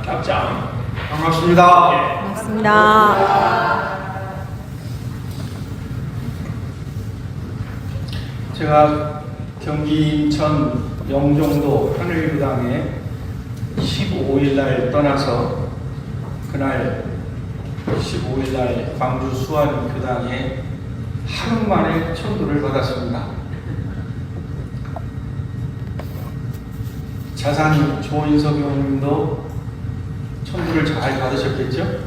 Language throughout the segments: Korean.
답장. 반갑습니다. 반갑습니다. 제가 경기 인천 영종도 하늘교당에 15일 날 떠나서 그날 15일 날 광주 수안교당에 하루 만에 천도를 받았습니다. 자산 조인석 교우님도 천도를 잘 받으셨겠죠?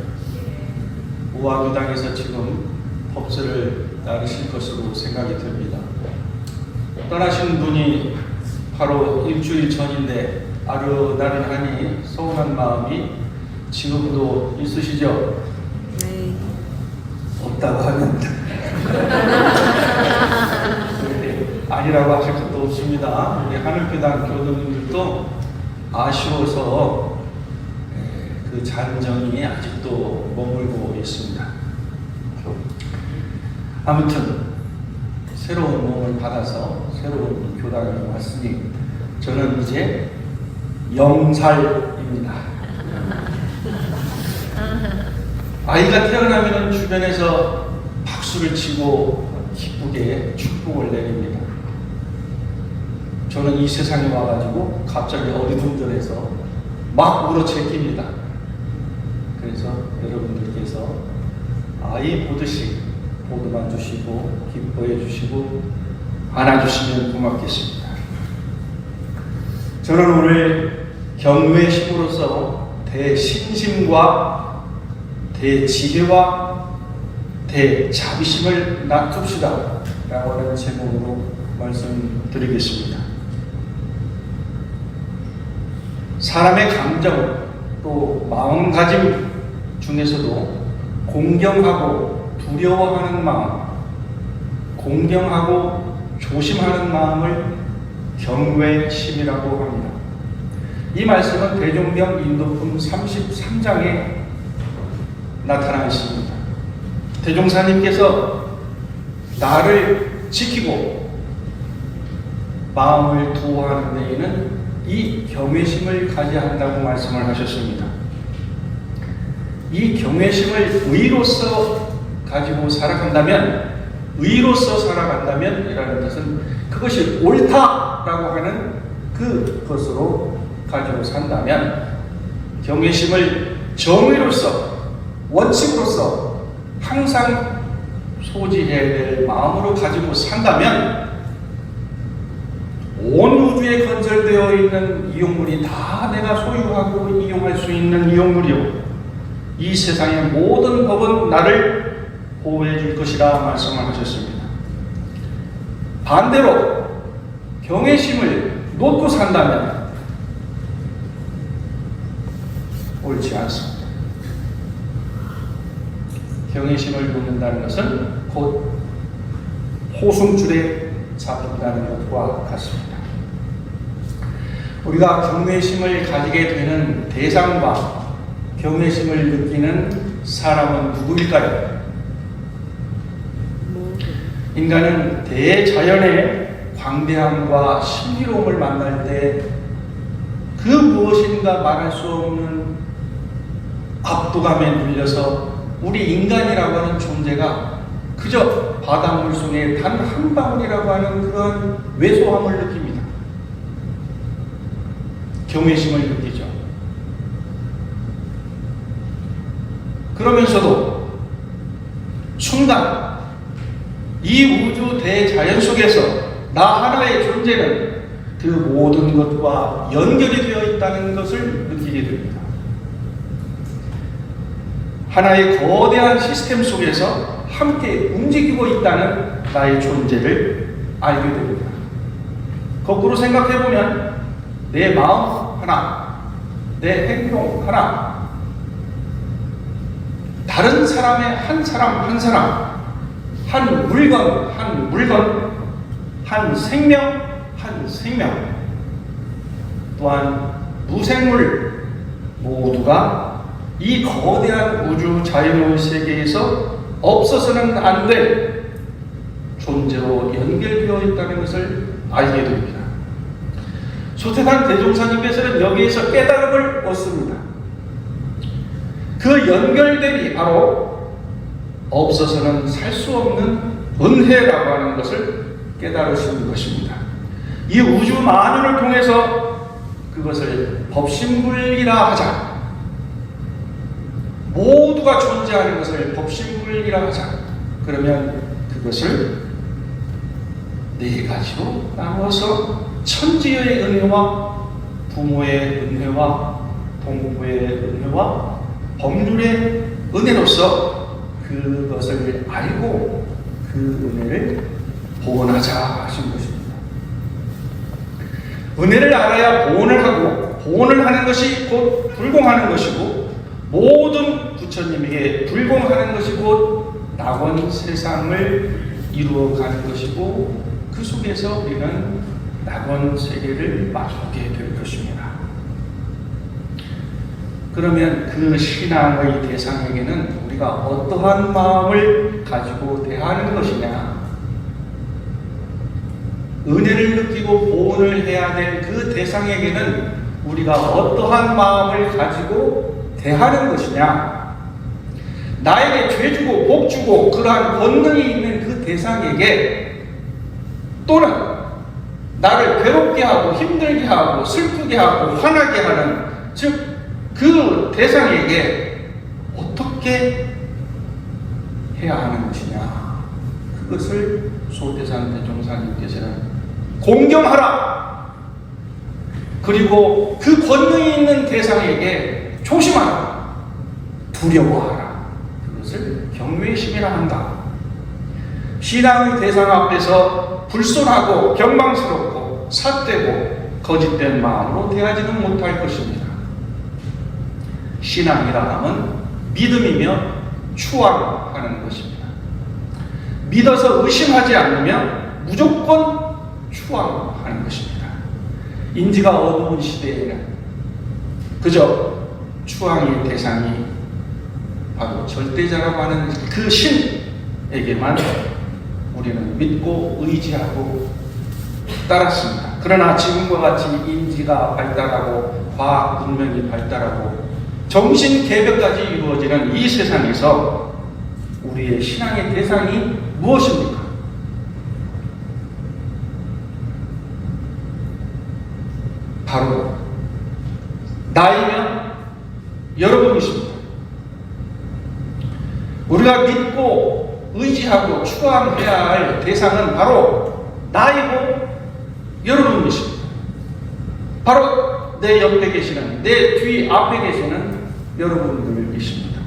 우아교당에서 지금 법설을 나르실 것으로 생각이 듭니다. 떠나신 분이 바로 일주일 전인데 아른아른하니 서운한 마음이 지금도 있으시죠? 네. 없다고 하면 아니라고 하실 것도 없습니다. 우리 하늘교당 교도님들도 아쉬워서 그 잔정이 아직도 머물고 있습니다. 아무튼 새로운 몸을 받아서 새로운 교당에 왔으니 저는 이제 영살입니다. 아이가 태어나면 주변에서 박수를 치고 기쁘게 축복을 내립니다. 저는 이 세상에 와가지고 갑자기 어리둥절해서 막 울어채깁니다. 그래서 여러분들께서 아이 보듯이 보도만 주시고 기뻐해 주시고 안아주시면 고맙겠습니다. 저는 오늘 경외의 힘으로써 대신심과 대지혜와 대자비심을 낮춥시다 라고 하는 제목으로 말씀드리겠습니다. 사람의 감정 또 마음가짐 중에서도 공경하고 두려워하는 마음, 공경하고 조심하는 마음을 경외심이라고 합니다. 이 말씀은 대종경 인도품 33장에 나타나 있습니다. 대종사님께서 나를 지키고 마음을 두어하는 데에는 이 경외심을 가져야 한다고 말씀을 하셨습니다. 이 경외심을 의로서 가지고 살아간다면, 의로서 살아간다면 이라는 뜻은 그것이 옳다라고 하는 그것으로 가지고 산다면, 경외심을 정의로서 원칙으로서 항상 소지해야 될 마음으로 가지고 산다면 온 우주에 건설되어 있는 이용물이 다 내가 소유하고 이용할 수 있는 이용물이요, 이 세상의 모든 법은 나를 보호해 줄 것이라 말씀을 하셨습니다. 반대로 경외심을 놓고 산다면 옳지 않습니다. 경외심을 놓는다는 것은 곧 호승줄에 잡힌다는 것과 같습니다. 우리가 경외심을 가지게 되는 대상과 경외심을 느끼는 사람은 누구일까요? 인간은 대자연의 광대함과 신비로움을 만날 때 그 무엇인가 말할 수 없는 압도감에 눌려서 우리 인간이라고 하는 존재가 그저 바닷물 속에 단 한 방울이라고 하는 그런 왜소함을 느낍니다. 경외심을 느끼죠. 그러면서도 순간 이 우주 대자연 속에서 나 하나의 존재는 그 모든 것과 연결이 되어 있다는 것을 느끼게 됩니다. 하나의 거대한 시스템 속에서 함께 움직이고 있다는 나의 존재를 알게 됩니다. 거꾸로 생각해보면 내 마음 하나, 내 행동 하나, 다른 사람의 한 사람 한 사람, 한 물건 한 물건, 한 생명 한 생명, 또한 무생물 모두가 이 거대한 우주 자연의 세계에서 없어서는 안 될 존재로 연결되어 있다는 것을 알게 됩니다. 소태산 대종사님께서는 여기에서 깨달음을 얻습니다. 그 연결됨이 바로 없어서는 살 수 없는 은혜라고 하는 것을 깨달으시는 것입니다. 이 우주 만유를 통해서 그것을 법신불이라 하자. 모두가 존재하는 것을 법신불이라 하자. 그러면 그것을 네 가지로 나누어서 천지의 은혜와 부모의 은혜와 동부의 은혜와 법률의 은혜로서 그것을 알고 그 은혜를 보온하자 하신 것입니다. 은혜를 알아야 보온을 하고, 보온을 하는 것이 곧 불공하는 것이고, 모든 부처님에게 불공하는 것이 곧 낙원 세상을 이루어가는 것이고, 그 속에서 우리는 낙원 세계를 맛보게 될 것입니다. 그러면 그 신앙의 대상에게는 우리가 어떠한 마음을 가지고 대하는 것이냐? 은혜를 느끼고 보온을 해야 될 그 대상에게는 우리가 어떠한 마음을 가지고 대하는 것이냐? 나에게 죄 주고 복 주고 그러한 권능이 있는 그 대상에게, 또는 나를 괴롭게 하고 힘들게 하고 슬프게 하고 화나게 하는, 즉 그 대상에게 어떻게 해야 하는 것이냐? 그것을 소태산 대종사님께서는 공경하라. 그리고 그 권능이 있는 대상에게 조심하라. 두려워하라. 그것을 경외심이라 한다. 신앙의 대상 앞에서 불손하고 경망스럽고 삿되고 거짓된 마음으로 대하지는 못할 것입니다. 신앙이라 함은 믿음이며 추앙하는 것입니다. 믿어서 의심하지 않으면 무조건 추앙하는 것입니다. 인지가 어두운 시대에는 그저 추앙의 대상이 바로 절대자라고 하는 그 신에게만 우리는 믿고 의지하고 따랐습니다. 그러나 지금과 같이 인지가 발달하고 과학 문명이 발달하고 정신 개벽까지 이루어지는 이 세상에서 우리의 신앙의 대상이 무엇입니까? 바로 나이며 여러분이십니다. 우리가 믿고 의지하고 추앙해야 할 대상은 바로 나이고 여러분이십니다. 바로 내 옆에 계시는, 내 뒤 앞에 계시는 여러분들이십니다.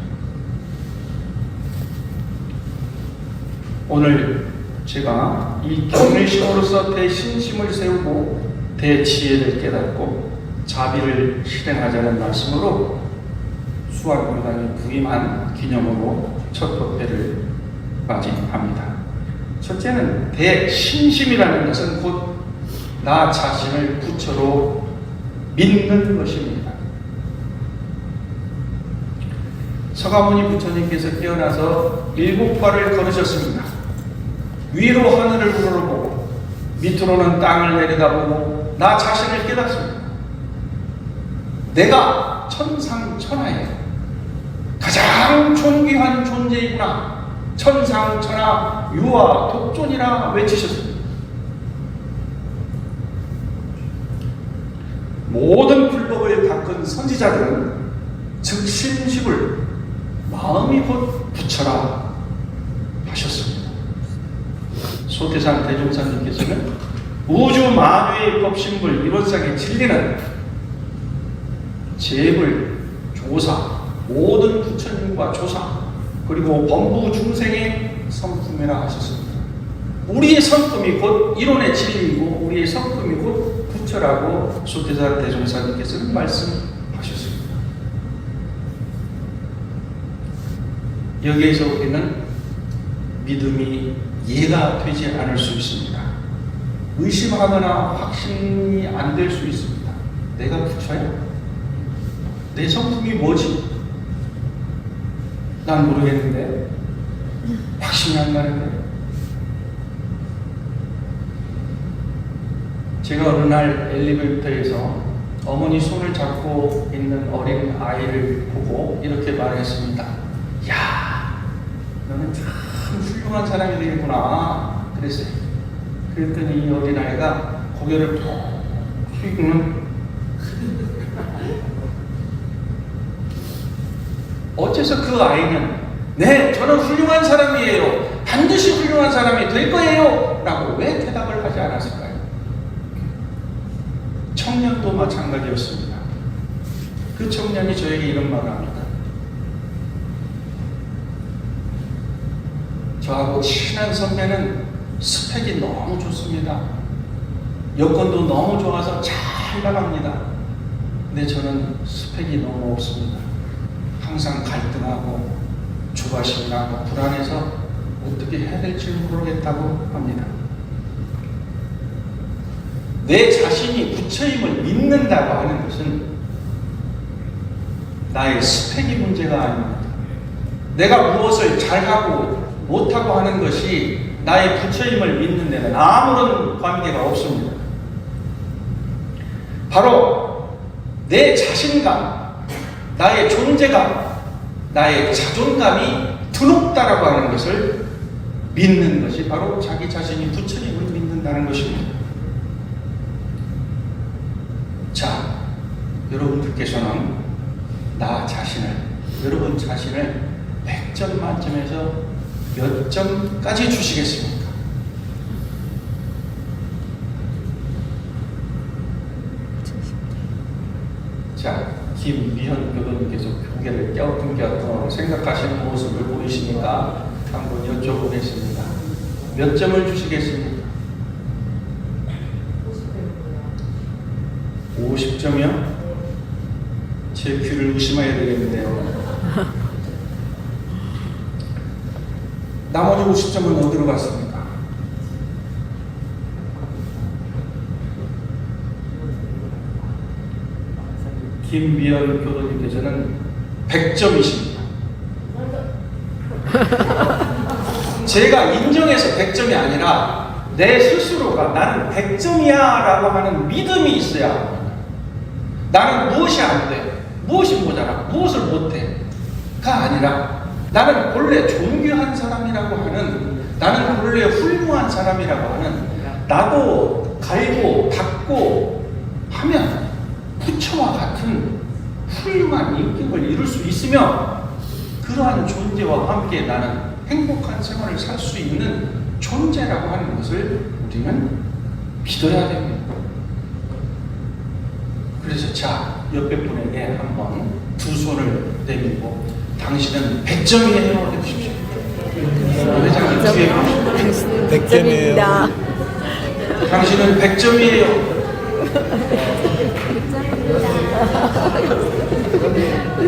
오늘 제가 이 경외심으로서 대신심을 세우고 대지혜를 깨닫고 자비를 실행하자는 말씀으로 수학공단이 부임한 기념으로 첫 법회를 맞이합니다. 첫째는 대신심이라는 것은 곧 나 자신을 부처로 믿는 것입니다. 서가모니 부처님께서 깨어나서 7발을 걸으셨습니다. 위로 하늘을 우러러보고 밑으로는 땅을 내려다보고 나 자신을 깨닫습니다. 내가 천상천하에 가장 존귀한 존재이구나. 천상천하 유아 독존이라 외치셨습니다. 모든 불법을 닦은 선지자들은 즉심식을 마음이 곧 부처라 하셨습니다. 소태산 대종사님께서는 우주 만유의 법신불 이론상의 진리는 제불, 조사, 모든 부처님과 조사, 그리고 범부 중생의 성품이라 하셨습니다. 우리의 성품이 곧 이론의 진리이고 우리의 성품이 곧 부처라고 소태산 대종사님께서는 말씀하셨습니다. 여기에서 우리는 믿음이 이해가 되지 않을 수 있습니다. 의심하거나 확신이 안 될 수 있습니다. 내가 부처야? 내 성품이 뭐지? 난 모르겠는데, 확신이 안 나는데. 제가 어느 날 엘리베이터에서 어머니 손을 잡고 있는 어린 아이를 보고 이렇게 말했습니다. 야, 너는 참 훌륭한 사람이 되겠구나. 그랬어요. 그랬더니 이 어린아이가 고개를 푹 숙이고는 어째서 그 아이는 네, 저는 훌륭한 사람이에요. 반드시 훌륭한 사람이 될 거예요. 라고 왜 대답을 하지 않았을까요? 청년도 마찬가지였습니다. 그 청년이 저에게 이런 말을 합니다. 저하고 친한 선배는 스펙이 너무 좋습니다. 여건도 너무 좋아서 잘 나갑니다. 근데 저는 스펙이 너무 없습니다. 항상 갈등하고 조바심이 나고 불안해서 어떻게 해야 될지 모르겠다고 합니다. 내 자신이 부처임을 믿는다고 하는 것은 나의 스펙이 문제가 아닙니다. 내가 무엇을 잘하고 못하고 하는 것이 나의 부처임을 믿는 데는 아무런 관계가 없습니다. 바로 내 자신감, 나의 존재감, 나의 자존감이 드높다라고 하는 것을 믿는 것이 바로 자기 자신이 부처님을 믿는다는 것입니다. 자, 여러분들께서는 나 자신을, 여러분 자신을 100점 만점에서 몇 점까지 주시겠습니까? 자, 김미현 교수님께서 고개를 갸우뚱갸우뚱 생각하시는 모습을 보이시니까 한번 여쭤보겠습니다. 몇 점을 주시겠습니까? 50점이요? 제 귀를 의심해야 되겠는데요. 나머지 50점은 어디로 갔습니까? 김미연 교수님께서는 100점이십니다. 제가 인정해서 100점이 아니라 내 스스로가 나는 100점이야 라고 하는 믿음이 있어야 합니다. 나는 무엇이 안 돼, 무엇이 모자라, 무엇을 못해 가 아니라 나는 본래 존귀한 사람이라고 하는, 나는 본래 훌륭한 사람이라고 하는, 나도 갈고 닦고 하면 부처와 같은 훌륭한 인격을 이룰 수 있으며 그러한 존재와 함께 나는 행복한 생활을 살 수 있는 존재라고 하는 것을 우리는 믿어야 됩니다. 그래서 자, 옆에 분에게 한번 두 손을 내밀고 당신은 100점이에요 해주십시오. 회장님 뒤에 보시고 100점입니다. 당신은 100점이에요.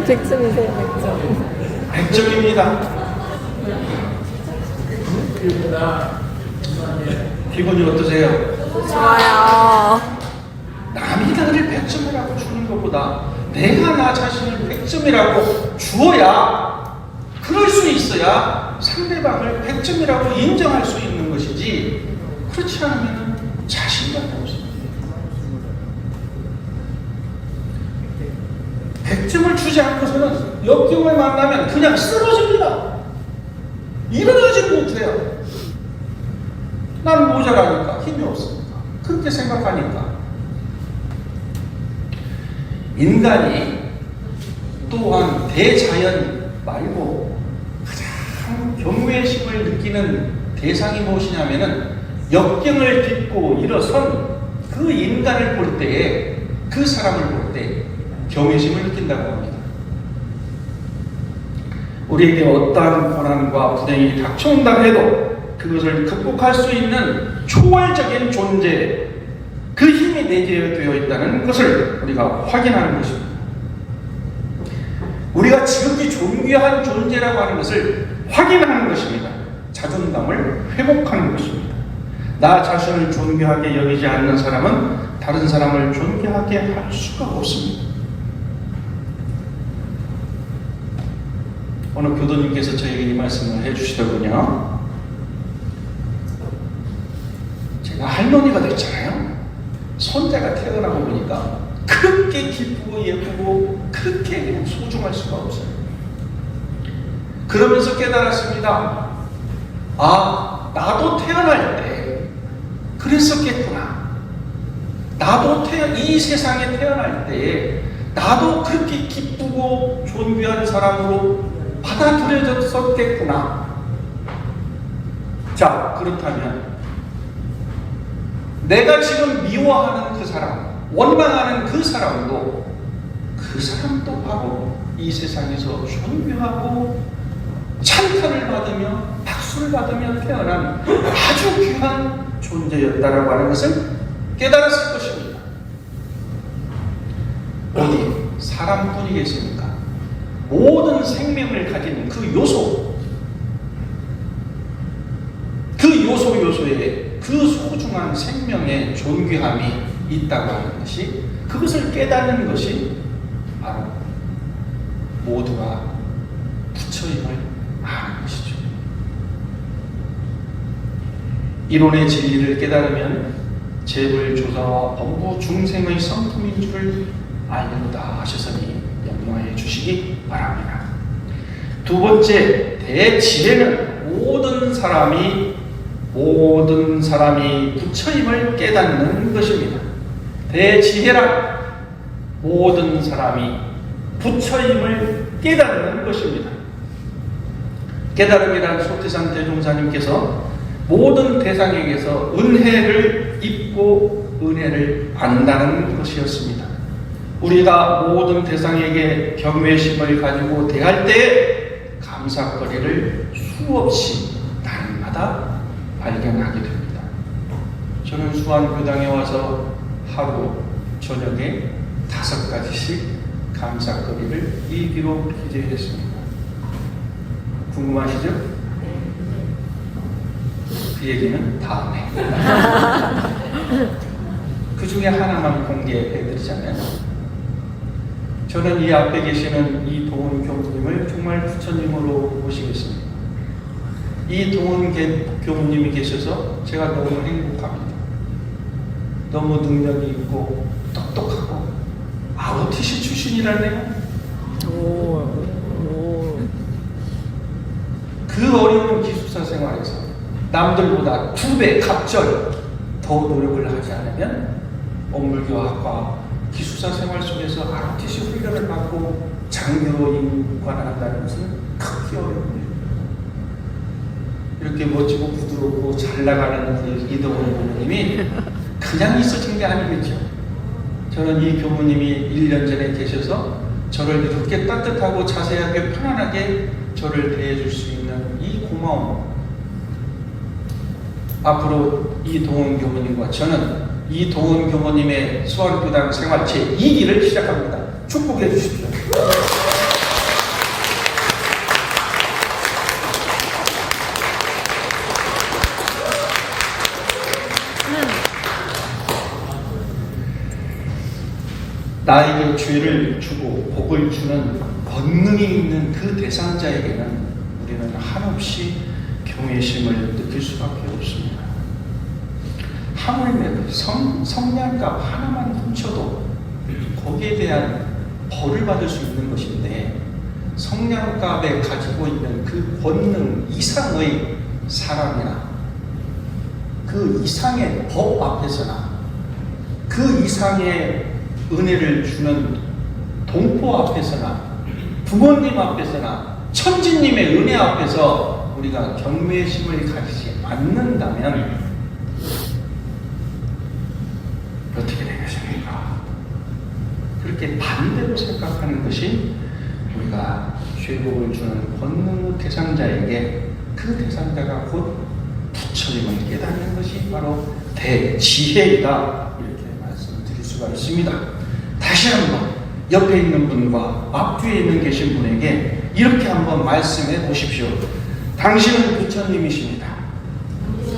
100점이세요, 100점. 100점입니다. 기분이 어떠세요? 좋아요. 남이 나를 100점이라고 주는 것보다 내가 나 자신을 100점이라고 주어야, 그럴 수 있어야 상대방을 100점이라고 인정할 수 있는 것이지, 그렇지 않으면 자신감이 없습니다. 100점을 주지 않고서는 역경을 만나면 그냥 쓰러집니다. 일어나지 못해요. 나는 모자라니까, 힘이 없으니까, 그렇게 생각하니까. 인간이 또한 대자연 말고 가장 경외심을 느끼는 대상이 무엇이냐면은 역경을 딛고 일어선 그 인간을 볼 때에, 그 사람을 볼 때 경외심을 느낀다고 합니다. 우리에게 어떠한 고난과 불행이 닥쳐온다 해도 그것을 극복할 수 있는 초월적인 존재, 그 힘이 내게 되어 있다는 것을 우리가 확인하는 것입니다. 우리가 지극히 존귀한 존재라고 하는 것을 확인하는 것입니다. 자존감을 회복하는 것입니다. 나 자신을 존귀하게 여기지 않는 사람은 다른 사람을 존귀하게 할 수가 없습니다. 오늘 교도님께서 저에게 이 말씀을 해주시더군요. 제가 할머니가 됐잖아요. 손자가 태어나고 보니까 그렇게 기쁘고 예쁘고 그렇게 소중할 수가 없어요. 그러면서 깨달았습니다. 아, 나도 태어날 때 그랬었겠구나. 나도 이 세상에 태어날 때 나도 그렇게 기쁘고 존귀한 사람으로 받아들여졌었겠구나. 자, 그렇다면 내가 지금 미워하는 그 사람, 원망하는 그 사람도 바로 이 세상에서 존귀하고 찬탄을 받으며 박수를 받으며 태어난 아주 귀한 존재였다라고 하는 것을 깨달았을 것입니다. 어디 사람뿐이겠습니까? 모든 생명을 가진 그 요소에 그 소중한 생명의 존귀함이 있다고 하는 것이, 그것을 깨닫는 것이 바로 모두가 부처임을 아는 것이죠. 이론의 진리를 깨달으면 재불 조사와 범부 중생의 성품인 줄을 알는다 하셨으니 염려해 주시기 바랍니다. 두 번째, 대지혜는 모든 사람이 부처임을 깨닫는 것입니다. 대지혜란 모든 사람이 부처임을 깨닫는 것입니다. 깨달음이란 소태산 대종사님께서 모든 대상에게서 은혜를 입고 은혜를 받는다는 것이었습니다. 우리가 모든 대상에게 경외심을 가지고 대할 때 감사거리를 수없이 날마다 발견하게 됩니다. 저는 수안교당에 와서 하루 저녁에 5가지씩 감사거리를 일기로 기재했습니다. 궁금하시죠? 그 얘기는 다음에. 그 중에 하나만 공개해드리자면, 저는 이 앞에 계시는 이 도훈 교무님을 정말 부처님으로 모시겠습니다. 이 도훈 교무님이 계셔서 제가 너무 행복합니다. 너무 능력이 있고 똑똑하고 ROTC 출신이라네요. 그 어려운 기숙사 생활에서 남들보다 2배 갑절 더 노력을 하지 않으면 업물교학과 기숙사 생활 속에서 ROTC 훈련을 받고 장교로 임관한다는 것은 크게 어렵네요. 이렇게 멋지고 부드럽고 잘 나가는 우리 이동훈 교무님이 그냥 있어진 게 아니겠죠. 저는 이 교무님이 1년 전에 계셔서 저를 이렇게 따뜻하고 자세하게 편안하게 저를 대해줄 수 있는 이 고마움, 앞으로 이 도훈 교무님과 저는 이 도훈 교무님의 수원교당 생활 제2기를 시작합니다. 축복해 주십시오. 나에게 죄를 주고 복을 주는 권능이 있는 그 대상자에게는 우리는 한없이 경외심을 느낄 수밖에 없습니다. 하물며 성냥갑 하나만 훔쳐도 거기에 대한 벌을 받을 수 있는 것인데, 성냥갑에 가지고 있는 그 권능 이상의 사람이나 그 이상의 법 앞에서나 그 이상의 은혜를 주는 동포 앞에서나 부모님 앞에서나 천지님의 은혜 앞에서 우리가 경외심을 가지지 않는다면 어떻게 되겠습니까? 그렇게 반대로 생각하는 것이 우리가 죄복을 주는 권능 대상자에게 그 대상자가 곧 부처님을 깨닫는 것이 바로 대지혜이다, 이렇게 말씀드릴 수가 있습니다. 다시 한번 옆에 있는 분과 앞뒤에 있는 계신 분에게 이렇게 한번 말씀해 보십시오. 당신은 부처님이십니다.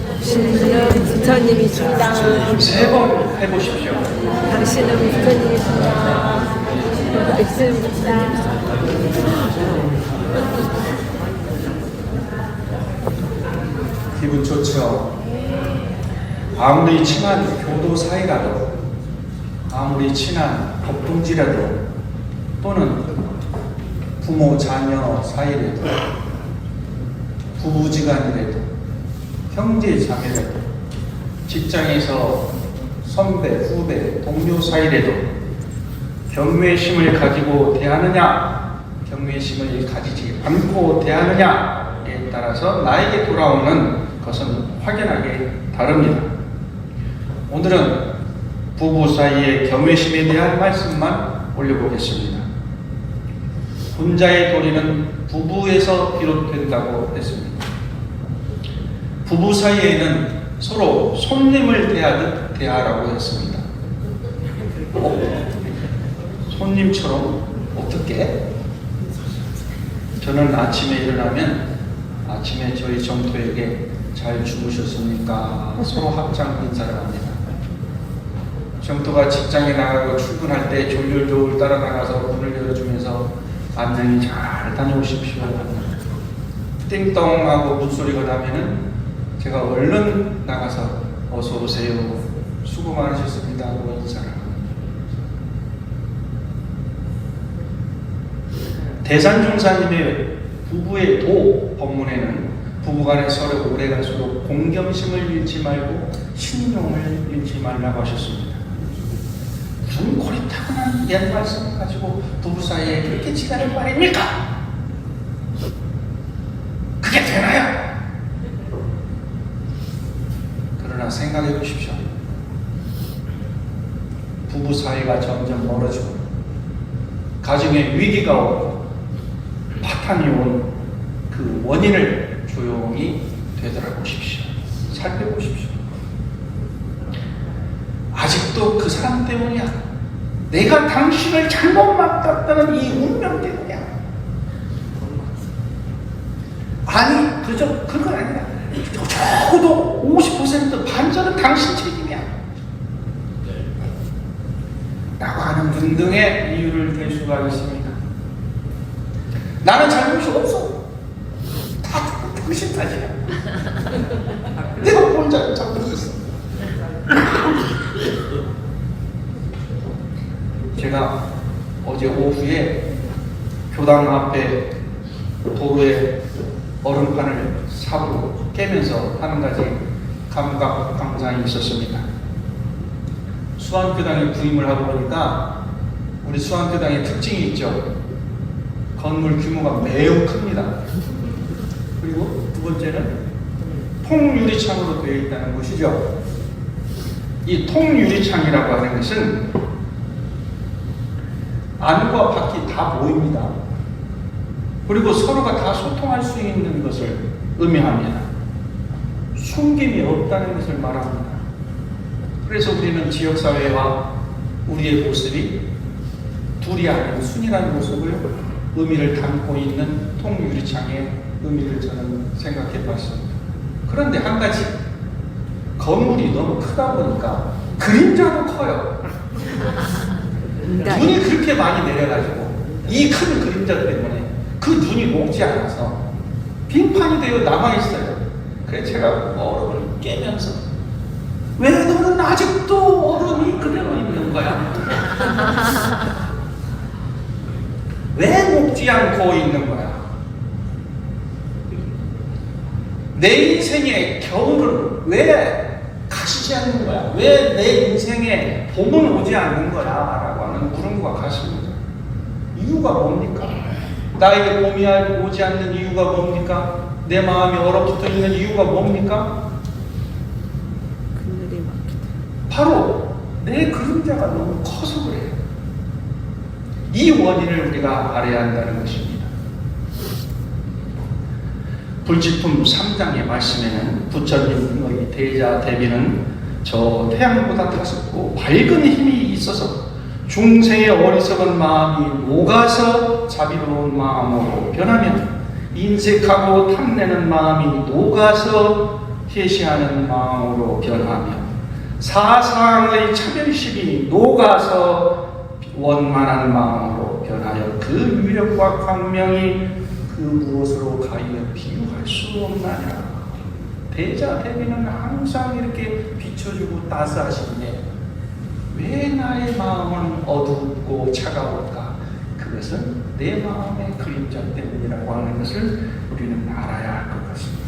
당신은 부처님이십니다. 3번 해보십시오. 당신은 부처님이십니다. 믿습니다. 기분 좋죠? 아무리 친한 교도 사이라도, 아무리 친한 법동지라도 또는 부모 자녀 사이라도 부부지간이라도 형제 자매라도 직장에서 선배 후배 동료 사이라도 경외심을 가지고 대하느냐 경외심을 가지지 않고 대하느냐에 따라서 나에게 돌아오는 것은 확연하게 다릅니다. 오늘은 부부 사이의 경외심에 대한 말씀만 올려보겠습니다. 분자의 도리는 부부에서 비롯된다고 했습니다. 부부 사이에는 서로 손님을 대하듯 대하라고 했습니다. 손님처럼 어떻게? 저는 아침에 일어나면 아침에 저희 정토에게 잘 주무셨습니까? 서로 합장 인사를 합니다. 정토가 직장에 나가고 출근할 때 졸졸졸 따라 나가서 문을 열어주면서 안녕히 잘 다녀오십시오. 띵동하고 문소리가 나면은 제가 얼른 나가서 어서 오세요. 수고 많으셨습니다. 하고 인사를 합니다. 대산종사님의 부부의 도 법문에는 부부간에 서로 오래갈수록 공경심을 잃지 말고 신용을 잃지 말라고 하셨습니다. 무슨 고리타분한 옛 말씀을 가지고 부부 사이에 그렇게 지랄을 말입니까? 그게 되나요? 그러나 생각해 보십시오. 부부 사이가 점점 멀어지고 가정에 위기가 오고 파탄이 온 그 원인을 조용히 되돌아보십시오. 살펴보십시오. 아직도 그 사람 때문이야. 내가 당신을 잘못 만났다는 이 운명 때문이야. 아니, 그건 아니야. 적어도 50% 반절은 당신 책임이야. 라고 하는 등등의 이유를 댈 수가 있습니다. 나는 잘못이 없어. 다 당신 탓이야. 내가 혼자 잘못했어. 제가 어제 오후에 교당 앞에 도로에 얼음판을 삽으로 깨면서 하는 가지 감각 강상이 있었습니다. 수안교당에 부임을 하고 보니까 우리 수안교당의 특징이 있죠. 건물 규모가 매우 큽니다. 그리고 두 번째는 통유리창으로 되어 있다는 것이죠. 이 통유리창이라고 하는 것은 안과 밖이 다 보입니다. 그리고 서로가 다 소통할 수 있는 것을 의미합니다. 숨김이 없다는 것을 말합니다. 그래서 우리는 지역사회와 우리의 모습이 둘이 아닌 순이라는 모습을 의미를 담고 있는 통유리창의 의미를 저는 생각해 봤습니다. 그런데 한 가지, 건물이 너무 크다 보니까 그림자도 커요. 눈이 그렇게 많이 내려가지고 이 큰 그림자 때문에 그 눈이 녹지 않아서 빙판이 되어 남아있어요. 그래서 제가 얼음을 깨면서 왜 너는 아직도 얼음이 그대로 있는 거야? 왜 녹지 않고 있는 거야? 내 인생의 겨울은 왜 가시지 않는 거야? 왜 내 인생에 봄은 오지 않는 거야? 라고 하는 물음과 같습니다. 이유가 뭡니까? 나에게 봄이 오지 않는 이유가 뭡니까? 내 마음이 얼어붙어 있는 이유가 뭡니까? 바로 내 그림자가 너무 커서 그래요. 이 원인을 우리가 알아야 한다는 것입니다. 불지품 3장의 말씀에는 부처님의 대자 대비는 저 태양보다 다섯고 밝은 힘이 있어서 중생의 어리석은 마음이 녹아서 자비로운 마음으로 변하면 인색하고 탐내는 마음이 녹아서 회시하는 마음으로 변하며 사상의 차별심이 녹아서 원만한 마음으로 변하여 그 위력과 광명이 그 무엇으로 가히 비유할 수 없나냐. 대자 대비는 항상 이렇게 비춰주고 따스하시네. 왜 나의 나의 마음은 어둡고 차가울까? 그것은 내 마음의 그림자 때문이라고 하는 것을 우리는 알아야 할 것 같습니다.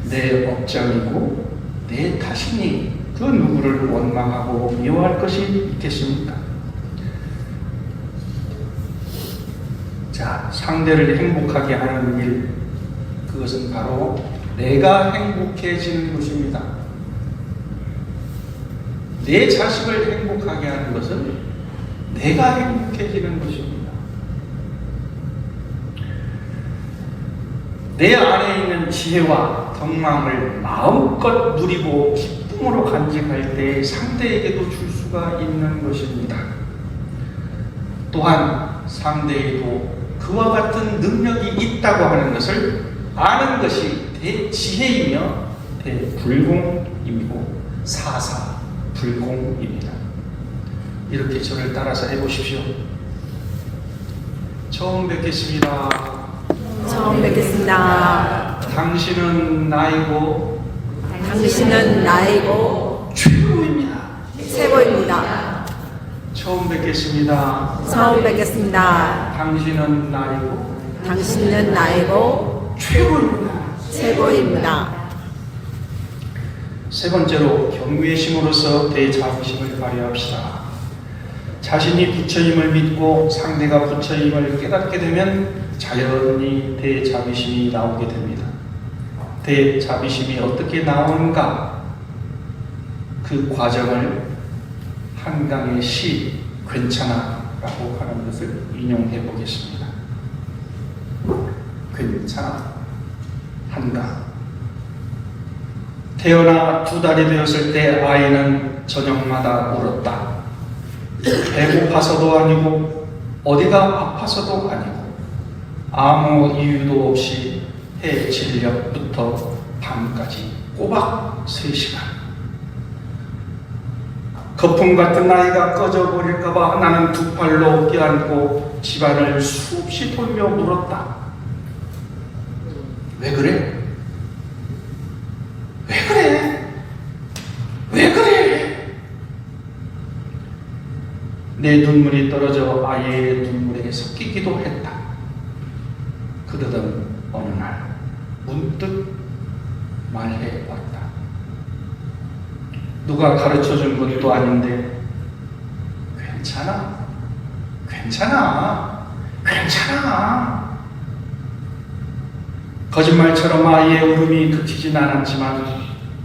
내 업장이고 내 타신이 그 누구를 원망하고 미워할 것이 있겠습니까? 자, 상대를 행복하게 하는 일, 그것은 바로 내가 행복해지는 것입니다. 내 자식을 행복하게 하는 것은 내가 행복해지는 것입니다. 내 안에 있는 지혜와 덕망을 마음껏 누리고 기쁨으로 간직할 때 상대에게도 줄 수가 있는 것입니다. 또한 상대에도 그와 같은 능력이 있다고 하는 것을 아는 것이 대지혜이며 대불공임이고 사사불공입니다. 이렇게 저를 따라서 해보십시오. 처음 뵙겠습니다. 처음 뵙겠습니다. 당신은 나이고 당신은 나이고 최고입니다. 최고입니다. 처음 뵙겠습니다. 처음 뵙겠습니다. 당신은 나이고 당신은 나이고 최고입니다. 최고입니다. 세 번째로 경외심으로서 대자비심을 발휘합시다. 자신이 부처임을 믿고 상대가 부처임을 깨닫게 되면 자연히 대자비심이 나오게 됩니다. 대자비심이 어떻게 나오는가? 그 과정을 한강의 시 괜찮아 라고 하는 것을 인용해 보겠습니다. 괜찮아. 한강. 태어나 2달이 되었을 때 아이는 저녁마다 울었다. 배고파서도 아니고 어디가 아파서도 아니고 아무 이유도 없이 해 진력부터 밤까지 꼬박 3시간. 거품 같은 아이가 꺼져버릴까봐 나는 2 팔로 껴안고 집안을 수없이 돌며 물었다. 왜 그래? 왜 그래? 왜 그래? 내 눈물이 떨어져 아이의 눈물에 섞이기도 했다. 그러던 어느 날 문득 말해왔다. 누가 가르쳐준 것도 아닌데 괜찮아, 괜찮아, 괜찮아. 거짓말처럼 아이의 울음이 그치진 않았지만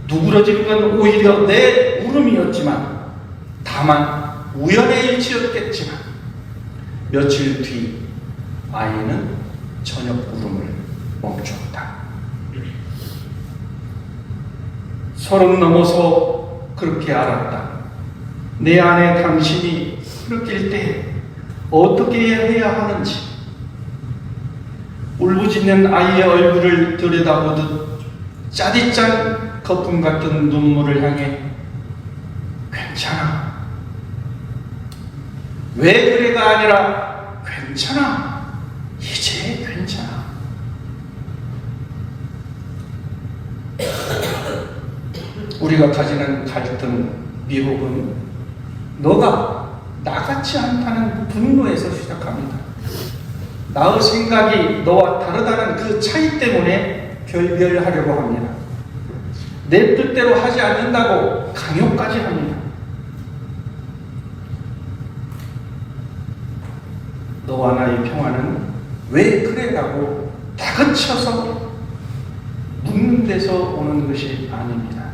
누그러진 건 오히려 내 울음이었지만 다만 우연의 일치였겠지만 며칠 뒤 아이는 저녁 울음을 멈췄다. 30 넘어서 그렇게 알았다. 내 안에 당신이 흐느낄 때 어떻게 해야 하는지. 울부짖는 아이의 얼굴을 들여다보듯 짜릿짠 거품 같은 눈물을 향해 괜찮아. 왜 그래가 아니라 괜찮아. 이제 괜찮아. 우리가 가지는 갈등, 미혹은 너가 나같지 않다는 분노에서 시작합니다. 나의 생각이 너와 다르다는 그 차이 때문에 결별하려고 합니다. 내 뜻대로 하지 않는다고 강요까지 합니다. 너와 나의 평화는 왜 그래라고 다그쳐서 묻는 데서 오는 것이 아닙니다.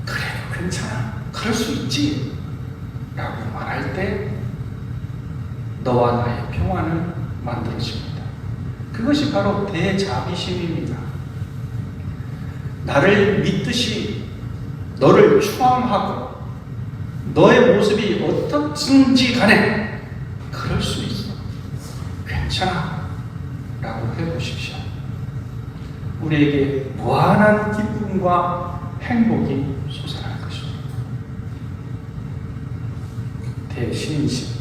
그래도 괜찮아. 그럴 수 있지. 라고 말할 때 너와 나의 평화는 만들어집니다. 그것이 바로 대자비심입니다. 나를 믿듯이 너를 추앙하고 너의 모습이 어떻든지 간에 그럴 수 있어. 괜찮아. 라고 해보십시오. 우리에게 무한한 기쁨과 행복이 솟아날 것입니다. 대신심.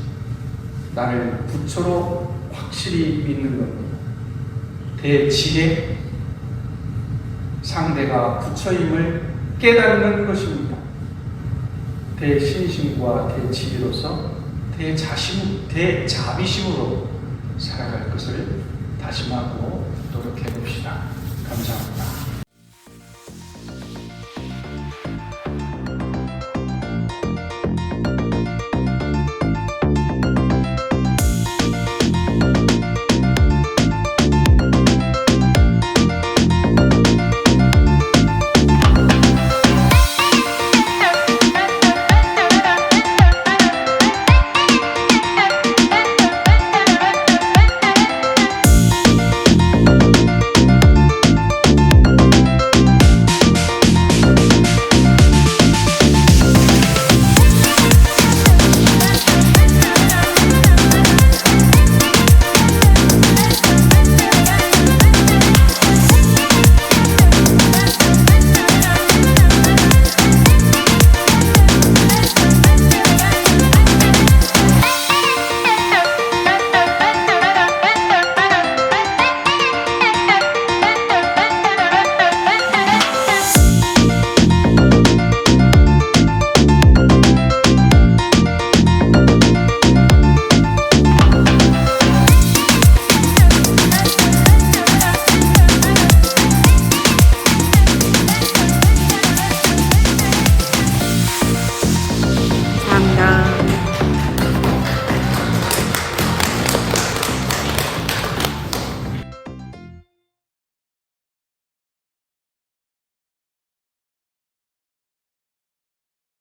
나를 부처로 확실히 믿는 겁니다. 대지혜. 상대가 부처임을 깨닫는 것입니다. 대신심과 대치기로서 대자비심으로 살아갈 것을 다짐하고 노력해 봅시다. 감사합니다.